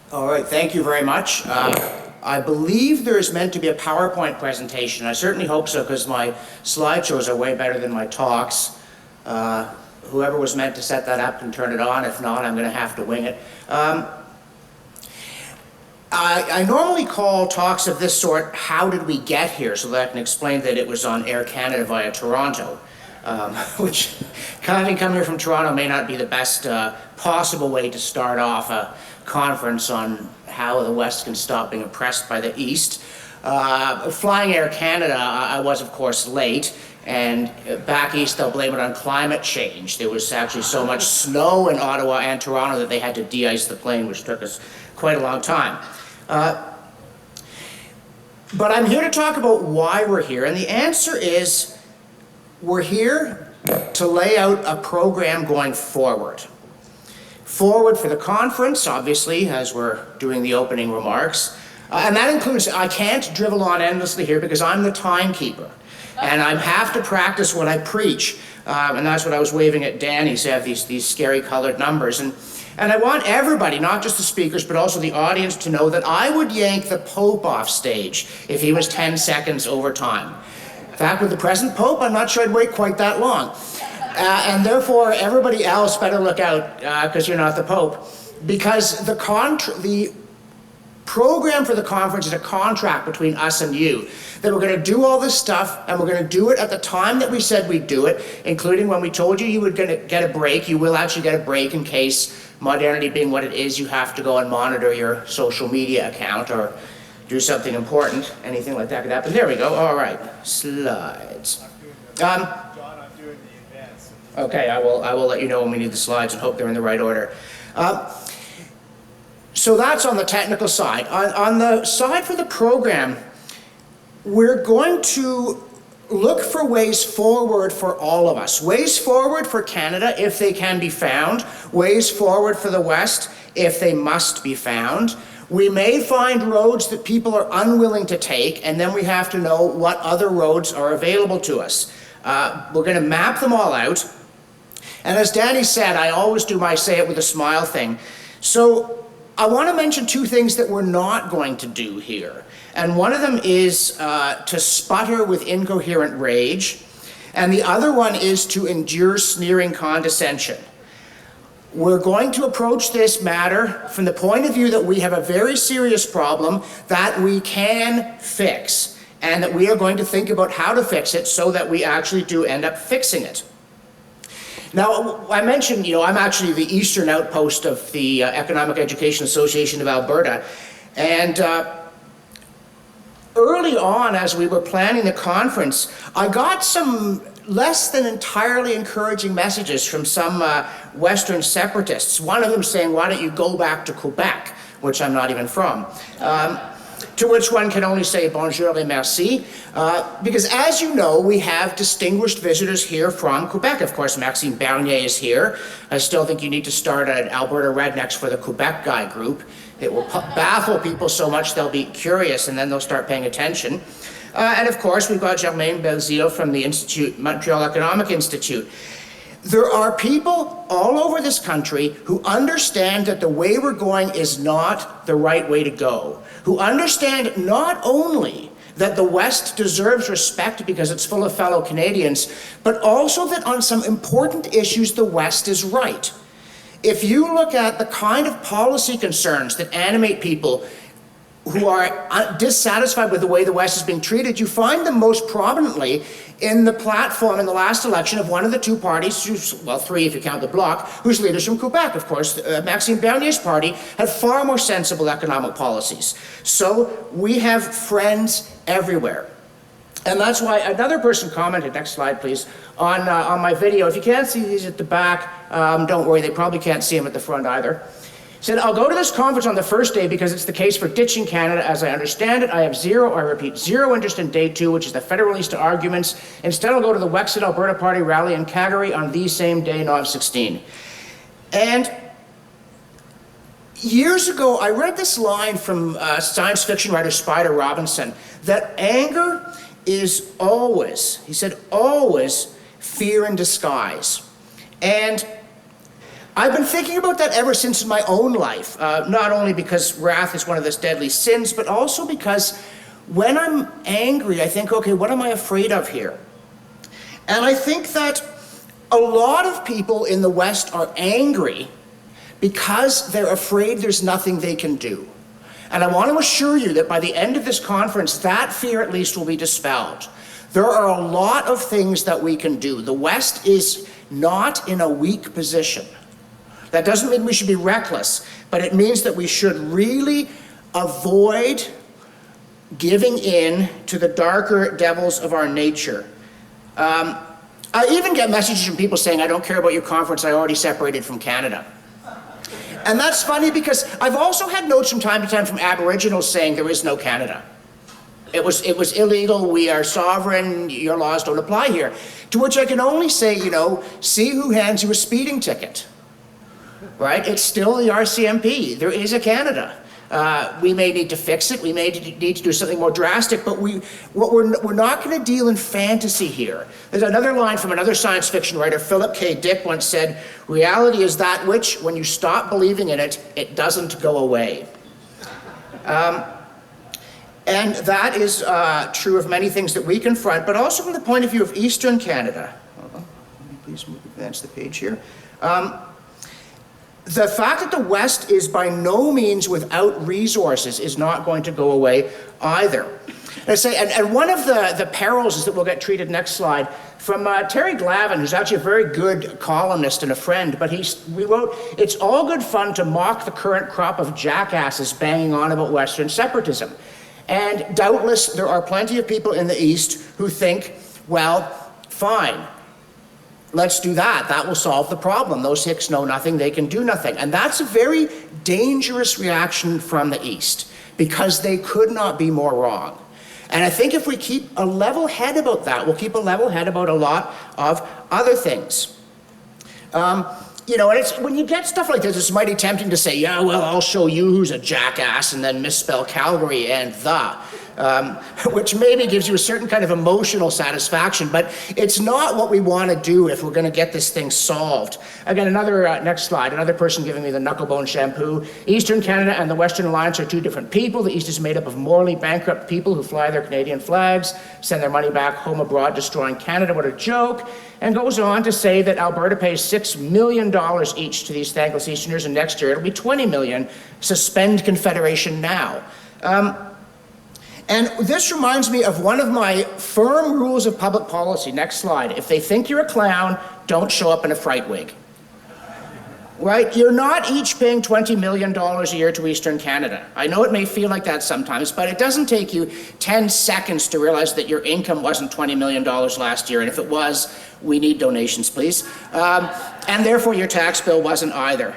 All right, thank you very much. I believe there's meant to be a PowerPoint presentation. I certainly hope so, because my slideshows are way better than my talks. Whoever was meant to set that up can turn it on. If not, I'm going to have to wing it. I normally call talks of this sort, "How did we get here?" so that I can explain that it was on Air Canada via Toronto, which, having come here from Toronto, may not be the best possible way to start off a conference on how the West can stop being oppressed by the East. Flying Air Canada, I was, of course, late, and back east they'll blame it on climate change. There was actually so much snow in Ottawa and Toronto that they had to de-ice the plane, which took us quite a long time. But I'm here to talk about why we're here, and the answer is we're here to lay out a program going forward. Forward for the conference, obviously, as we're doing the opening remarks. And that includes, I can't drivel on endlessly here because I'm the timekeeper. And I have to practice what I preach. And that's what I was waving at Danny, so I have these scary colored numbers. And I want everybody, not just the speakers, but also the audience, to know that I would yank the Pope off stage if he was 10 seconds over time. In fact, with the present Pope, I'm not sure I'd wait quite that long. And therefore, everybody else better look out, because you're not the Pope. Because the program for the conference is a contract between us and you, that we're going to do all this stuff, and we're going to do it at the time that we said we'd do it, including when we told you would get a break. You will actually get a break in case, modernity being what it is, you have to go and monitor your social media account or do something important. Anything like that could happen. There we go. All right. Slides. Okay, I will let you know when we need the slides and hope they're in the right order. So that's on the technical side. On the side for the program, we're going to look for ways forward for all of us. Ways forward for Canada, if they can be found. Ways forward for the West, if they must be found. We may find roads that people are unwilling to take, and then we have to know what other roads are available to us. We're going to map them all out. And as Danny said, I always do my say it with a smile thing. So I want to mention two things that we're not going to do here. And one of them is to sputter with incoherent rage. And the other one is to endure sneering condescension. We're going to approach this matter from the point of view that we have a very serious problem that we can fix, and that we are going to think about how to fix it so that we actually do end up fixing it. Now, I mentioned, I'm actually the eastern outpost of the Economic Education Association of Alberta, and early on, as we were planning the conference, I got some less than entirely encouraging messages from some Western separatists. One of them saying, "Why don't you go back to Quebec?" which I'm not even from. To which one can only say bonjour et merci, because as you know, we have distinguished visitors here from Quebec. Of course, Maxime Bernier is here. I still think you need to start an Alberta Rednecks for the Quebec Guy group. It will baffle people so much they'll be curious, and then they'll start paying attention. And of course, we've got Germaine Belzile from the Montreal Economic Institute. There are people all over this country who understand that the way we're going is not the right way to go, who understand not only that the West deserves respect because it's full of fellow Canadians, but also that on some important issues the West is right. If you look at the kind of policy concerns that animate people who are dissatisfied with the way the West is being treated, you find them most prominently in the platform in the last election of one of the two parties, well, three if you count the Bloc, whose leaders from Quebec, of course. Maxime Bernier's party had far more sensible economic policies. So we have friends everywhere. And that's why another person commented, next slide please, on my video. If you can't see these at the back, don't worry, they probably can't see them at the front either. Said, "I'll go to this conference on the first day because it's the case for ditching Canada. As I understand it, I have zero interest in day two, which is the Federalista arguments. Instead, I'll go to the Wexit Alberta Party rally in Calgary on the same day, Nov 16. And years ago, I read this line from science fiction writer Spider Robinson, that anger is always, he said, always fear in disguise. And I've been thinking about that ever since in my own life, not only because wrath is one of those deadly sins, but also because when I'm angry, I think, okay, what am I afraid of here? And I think that a lot of people in the West are angry because they're afraid there's nothing they can do. And I want to assure you that by the end of this conference, that fear at least will be dispelled. There are a lot of things that we can do. The West is not in a weak position. That doesn't mean we should be reckless, but it means that we should really avoid giving in to the darker devils of our nature. I even get messages from people saying, I don't care about your conference, I already separated from Canada. And that's funny because I've also had notes from time to time from Aboriginals saying there is no Canada. It was illegal, we are sovereign, your laws don't apply here. To which I can only say, you know, see who hands you a speeding ticket, right? It's still the RCMP, there is a Canada. We may need to fix it, we may need to do something more drastic, but we're not gonna deal in fantasy here. There's another line from another science fiction writer, Philip K. Dick once said, reality is that which, when you stop believing in it, it doesn't go away. And that is true of many things that we confront, but also from the point of view of Eastern Canada. Let me please advance the page here. The fact that the West is by no means without resources is not going to go away either. And one of the perils is that we'll get treated, next slide, from Terry Glavin, who's actually a very good columnist and a friend, but we wrote, it's all good fun to mock the current crop of jackasses banging on about Western separatism. And doubtless there are plenty of people in the East who think, well, fine, let's do that. That will solve the problem. Those hicks know nothing, they can do nothing. And that's a very dangerous reaction from the East because they could not be more wrong. And I think if we keep a level head about that, we'll keep a level head about a lot of other things. You know, and when you get stuff like this, it's mighty tempting to say, yeah, well, I'll show you who's a jackass, and then misspell Calgary and which maybe gives you a certain kind of emotional satisfaction, but it's not what we want to do if we're going to get this thing solved. Again, next slide, another person giving me the knucklebone shampoo. Eastern Canada and the Western Alliance are two different people. The East is made up of morally bankrupt people who fly their Canadian flags, send their money back home abroad, destroying Canada. What a joke. And goes on to say that Alberta pays $6 million each to these thankless Easterners, and next year it'll be $20 million. Suspend Confederation now. And this reminds me of one of my firm rules of public policy. Next slide. If they think you're a clown, don't show up in a fright wig. Right? You're not each paying $20 million a year to Eastern Canada. I know it may feel like that sometimes, but it doesn't take you 10 seconds to realize that your income wasn't $20 million last year, and if it was, we need donations, please. And therefore your tax bill wasn't either.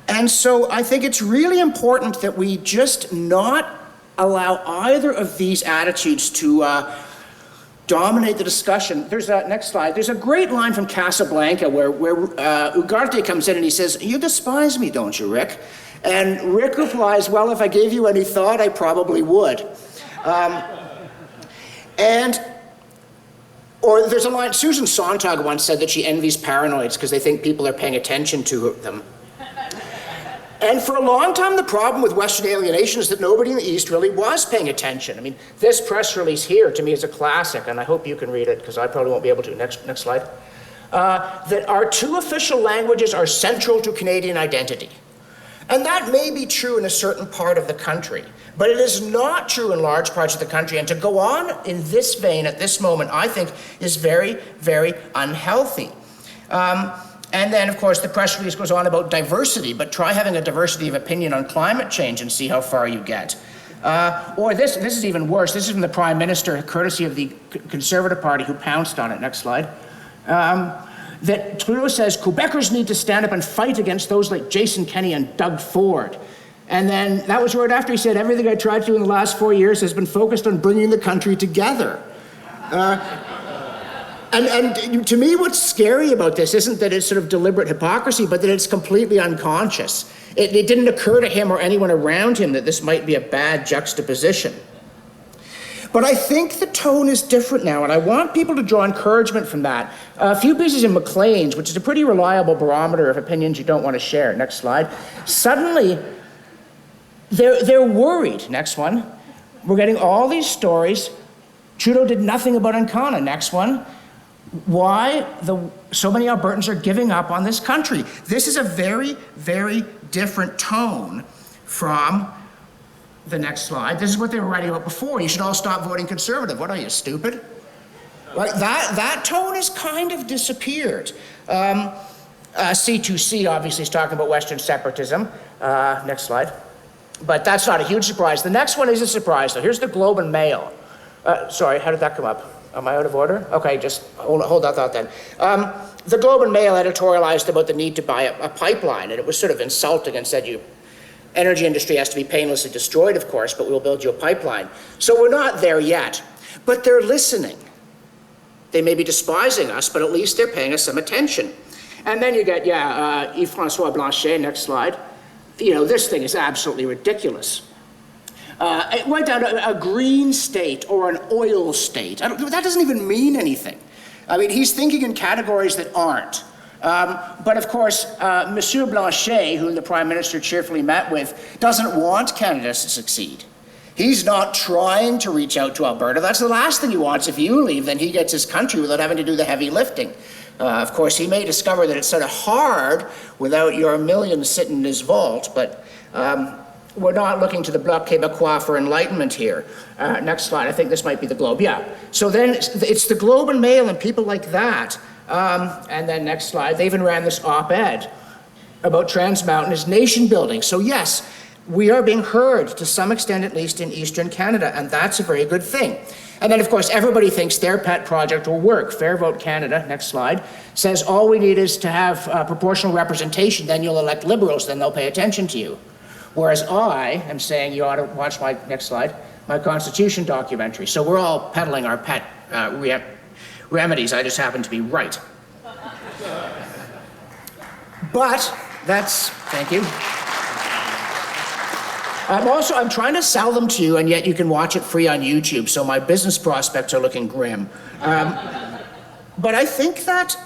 And so I think it's really important that we just not allow either of these attitudes to dominate the discussion. There's a next slide. There's a great line from Casablanca where Ugarte comes in and he says, "You despise me, don't you, Rick?" And Rick replies, "Well, if I gave you any thought, I probably would." Or there's a line, Susan Sontag once said that she envies paranoids because they think people are paying attention to them. And for a long time, the problem with Western alienation is that nobody in the East really was paying attention. I mean, this press release here, to me, is a classic, and I hope you can read it, because I probably won't be able to. Next slide. That our two official languages are central to Canadian identity. And that may be true in a certain part of the country, but it is not true in large parts of the country. And to go on in this vein at this moment, I think, is very, very unhealthy. And then, of course, the press release goes on about diversity, but try having a diversity of opinion on climate change and see how far you get. Or this is even worse. This is from the Prime Minister, courtesy of the Conservative Party, who pounced on it. Next slide. That Trudeau says Quebecers need to stand up and fight against those like Jason Kenney and Doug Ford. And then that was right after he said, everything I tried to do in the last 4 years has been focused on bringing the country together. And to me, what's scary about this isn't that it's sort of deliberate hypocrisy, but that it's completely unconscious. It didn't occur to him or anyone around him that this might be a bad juxtaposition. But I think the tone is different now, and I want people to draw encouragement from that. A few pieces in Maclean's, which is a pretty reliable barometer of opinions you don't want to share. Next slide. Suddenly, they're worried. Next one. We're getting all these stories. Trudeau did nothing about Ancona. Next one. Why so many Albertans are giving up on this country. This is a very, very different tone from the next slide. This is what they were writing about before. You should all stop voting Conservative. What are you, stupid? Right? That tone has kind of disappeared. C2C obviously is talking about Western separatism. Next slide. But that's not a huge surprise. The next one is a surprise, though. Here's the Globe and Mail. Sorry, how did that come up? Am I out of order? Okay, just hold that thought then. The Globe and Mail editorialized about the need to buy a pipeline, and it was sort of insulting and said, energy industry has to be painlessly destroyed, of course, but we'll build you a pipeline. So we're not there yet, but they're listening. They may be despising us, but at least they're paying us some attention. And then you get, Yves-François Blanchet, next slide. This thing is absolutely ridiculous. It went down to a green state or an oil state. That doesn't even mean anything. I mean, he's thinking in categories that aren't. But of course, Monsieur Blanchet, whom the Prime Minister cheerfully met with, doesn't want Canada to succeed. He's not trying to reach out to Alberta. That's the last thing he wants. If you leave, then he gets his country without having to do the heavy lifting. Of course, he may discover that it's sort of hard without your millions sitting in his vault, but we're not looking to the Bloc Québécois for enlightenment here. Next slide. I think this might be the Globe. Yeah. So then it's the Globe and Mail and people like that. And then next slide. They even ran this op-ed about Trans Mountain as nation building. So yes, we are being heard to some extent, at least in Eastern Canada, and that's a very good thing. And then, of course, everybody thinks their pet project will work. Fair Vote Canada, next slide, says all we need is to have proportional representation, then you'll elect Liberals, then they'll pay attention to you. Whereas I am saying you ought to watch my, next slide, my Constitution documentary. So we're all peddling our pet remedies. I just happen to be right. But thank you. I'm trying to sell them to you, and yet you can watch it free on YouTube, so my business prospects are looking grim. But I think that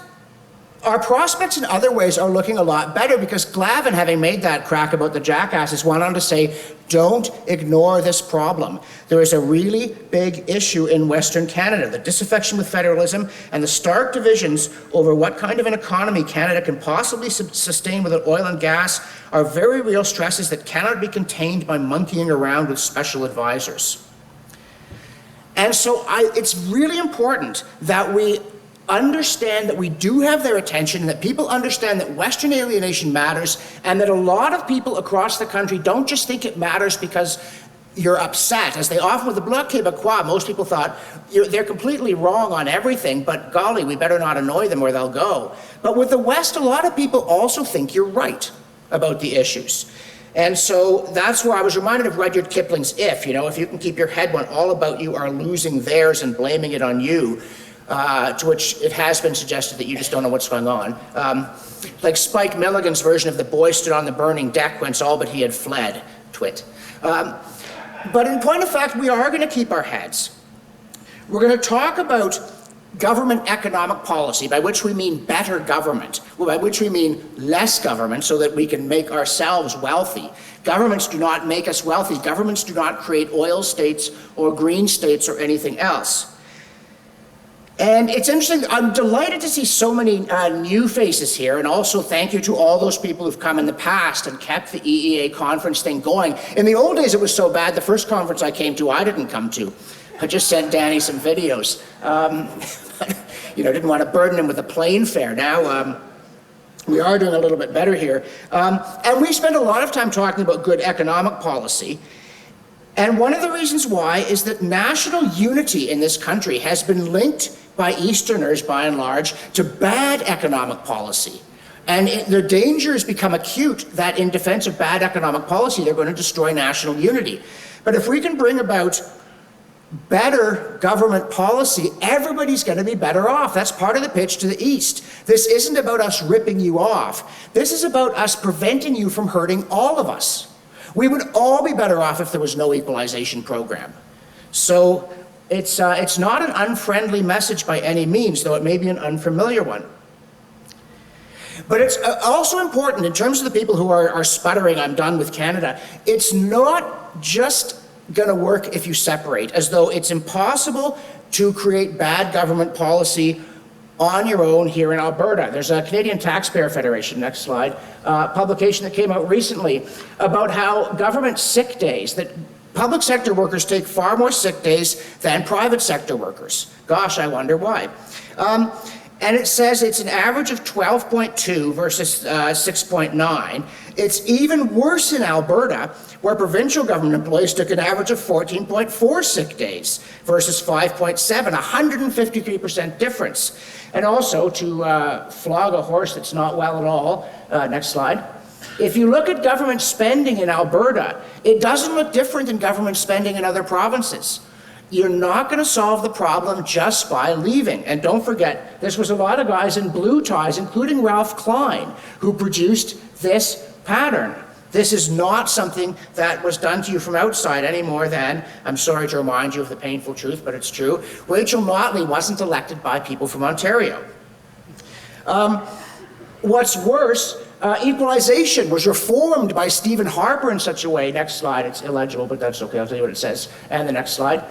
our prospects in other ways are looking a lot better because Glavin, having made that crack about the jackasses, went on to say, don't ignore this problem. There is a really big issue in Western Canada. The disaffection with federalism and the stark divisions over what kind of an economy Canada can possibly sustain without oil and gas are very real stresses that cannot be contained by monkeying around with special advisors. And so it's really important that we understand that we do have their attention, and that people understand that Western alienation matters, and that a lot of people across the country don't just think it matters because you're upset. As they often with the Bloc Québécois, most people thought they're completely wrong on everything, but golly, we better not annoy them or they'll go. But with the West, a lot of people also think you're right about the issues. And so that's where I was reminded of Rudyard Kipling's if you can keep your head when all about you are losing theirs and blaming it on you, to which it has been suggested that you just don't know what's going on. Like Spike Milligan's version of the boy stood on the burning deck whence all but he had fled, twit. But in point of fact, we are going to keep our heads. We're going to talk about government economic policy, by which we mean better government, by which we mean less government so that we can make ourselves wealthy. Governments do not make us wealthy. Governments do not create oil states or green states or anything else. And it's interesting, I'm delighted to see so many new faces here, and also thank you to all those people who've come in the past and kept the EEA conference thing going. In the old days, it was so bad, the first conference I came to, I didn't come to. I just sent Danny some videos. Didn't want to burden him with a plane fare. Now, we are doing a little bit better here. And we spend a lot of time talking about good economic policy. And one of the reasons why is that national unity in this country has been linked by Easterners, by and large, to bad economic policy. And the danger has become acute that in defense of bad economic policy, they're going to destroy national unity. But if we can bring about better government policy, everybody's going to be better off. That's part of the pitch to the East. This isn't about us ripping you off. This is about us preventing you from hurting all of us. We would all be better off if there was no equalization program. So It's not an unfriendly message by any means, though it may be an unfamiliar one. But it's also important in terms of the people who are sputtering, I'm done with Canada, it's not just going to work if you separate, as though it's impossible to create bad government policy on your own here in Alberta. There's a Canadian Taxpayer Federation, next slide, publication that came out recently about how government sick days, that public sector workers take far more sick days than private sector workers. Gosh, I wonder why. And it says it's an average of 12.2 versus 6.9. It's even worse in Alberta, where provincial government employees took an average of 14.4 sick days versus 5.7, 153% difference. And also, to flog a horse that's not well at all, next slide. If you look at government spending in Alberta, it doesn't look different than government spending in other provinces. You're not going to solve the problem just by leaving. And don't forget, this was a lot of guys in blue ties, including Ralph Klein, who produced this pattern. This is not something that was done to you from outside any more than, I'm sorry to remind you of the painful truth, but it's true, Rachel Notley wasn't elected by people from Ontario. What's worse, equalization was reformed by Stephen Harper in such a way, next slide, it's illegible, but that's okay, I'll tell you what it says, and the next slide.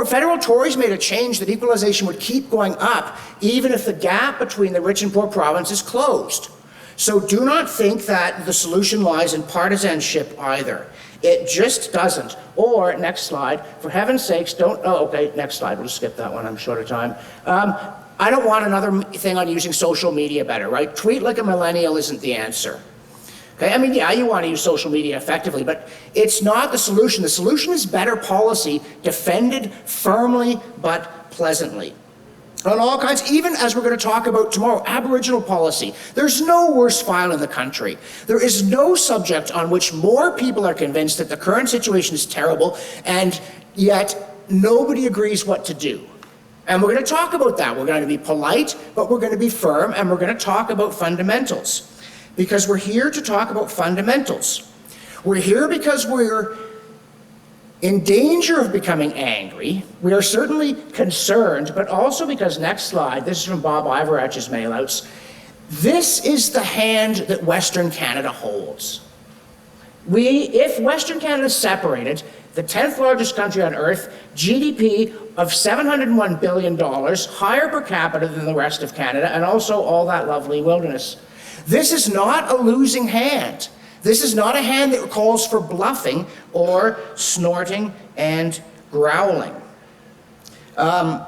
Federal Tories made a change that equalization would keep going up even if the gap between the rich and poor provinces closed. So do not think that the solution lies in partisanship either. It just doesn't. Or, next slide, for heaven's sakes, don't, oh, okay, next slide, we'll just skip that one, I'm short of time. I don't want another thing on using social media better, right? Tweet like a millennial isn't the answer. Okay, I mean, yeah, you want to use social media effectively, but it's not the solution. The solution is better policy, defended firmly but pleasantly. On all kinds, even as we're going to talk about tomorrow, Aboriginal policy. There's no worse file in the country. There is no subject on which more people are convinced that the current situation is terrible, and yet nobody agrees what to do. And we're going to talk about that. We're going to be polite, but we're going to be firm, and we're going to talk about fundamentals. Because we're here to talk about fundamentals. We're here because we're in danger of becoming angry. We are certainly concerned, but also because, next slide, this is from Bob Ivorach's mailouts, this is the hand that Western Canada holds. If Western Canada is separated, the 10th largest country on earth, GDP of $701 billion, higher per capita than the rest of Canada, and also all that lovely wilderness. This is not a losing hand. This is not a hand that calls for bluffing or snorting and growling. And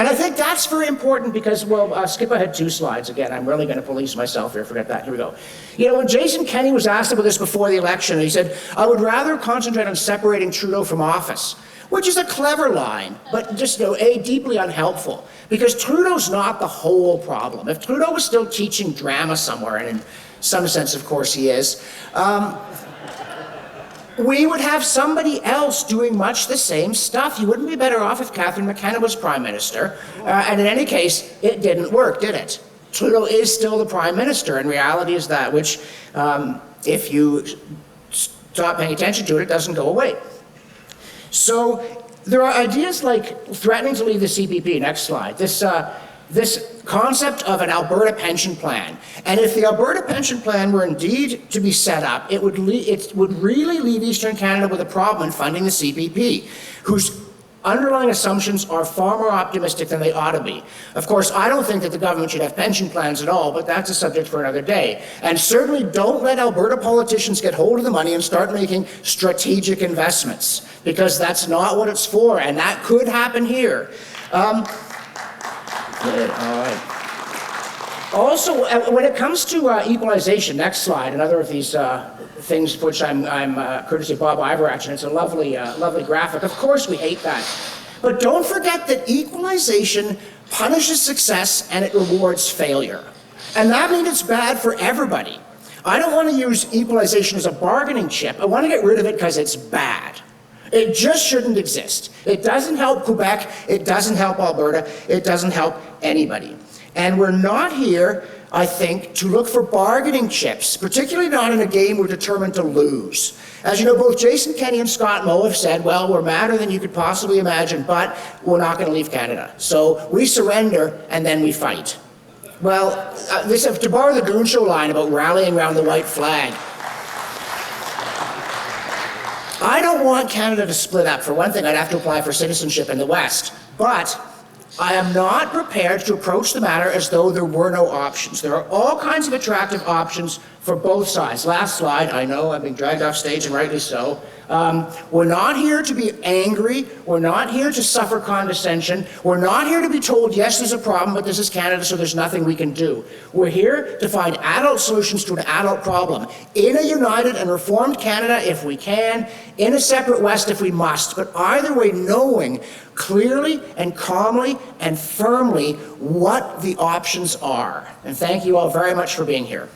I think that's very important because, well, skip ahead 2 slides. Again, I'm really going to police myself here. Forget that. Here we go. You know, when Jason Kenney was asked about this before the election, he said, I would rather concentrate on separating Trudeau from office, which is a clever line, but just, you know, deeply unhelpful. Because Trudeau's not the whole problem. If Trudeau was still teaching drama somewhere, and in some sense, of course, he is, we would have somebody else doing much the same stuff. You wouldn't be better off if Catherine McKenna was Prime Minister. And in any case, it didn't work, did it? Trudeau is still the Prime Minister, and reality is that, which, if you stop paying attention to it, it doesn't go away. So there are ideas like threatening to leave the CPP. Next slide. This concept of an Alberta pension plan. And if the Alberta pension plan were indeed to be set up, it would really leave Eastern Canada with a problem in funding the CPP, whose underlying assumptions are far more optimistic than they ought to be. Of course, I don't think that the government should have pension plans at all, but that's a subject for another day. And certainly don't let Alberta politicians get hold of the money and start making strategic investments, because that's not what it's for, and that could happen here. Good, all right. Also, when it comes to equalization, next slide, another of these things for which I'm courtesy of Bob Ivorach, and it's a lovely graphic. Of course we hate that. But don't forget that equalization punishes success and it rewards failure. And that means it's bad for everybody. I don't want to use equalization as a bargaining chip. I want to get rid of it because it's bad. It just shouldn't exist. It doesn't help Quebec, it doesn't help Alberta, it doesn't help anybody. And we're not here, I think, to look for bargaining chips, particularly not in a game we're determined to lose. As you know, both Jason Kenney and Scott Moe have said, well, we're madder than you could possibly imagine, but we're not going to leave Canada. So we surrender and then we fight. Well, to borrow the Goon Show line about rallying around the white flag, I don't want Canada to split up. For one thing, I'd have to apply for citizenship in the West. But I am not prepared to approach the matter as though there were no options. There are all kinds of attractive options for both sides. Last slide, I know I'm being dragged off stage and rightly so. We're not here to be angry. We're not here to suffer condescension. We're not here to be told, yes, there's a problem, but this is Canada, so there's nothing we can do. We're here to find adult solutions to an adult problem. In a united and reformed Canada, if we can, in a separate West, if we must. But either way, knowing clearly and calmly and firmly what the options are. And thank you all very much for being here.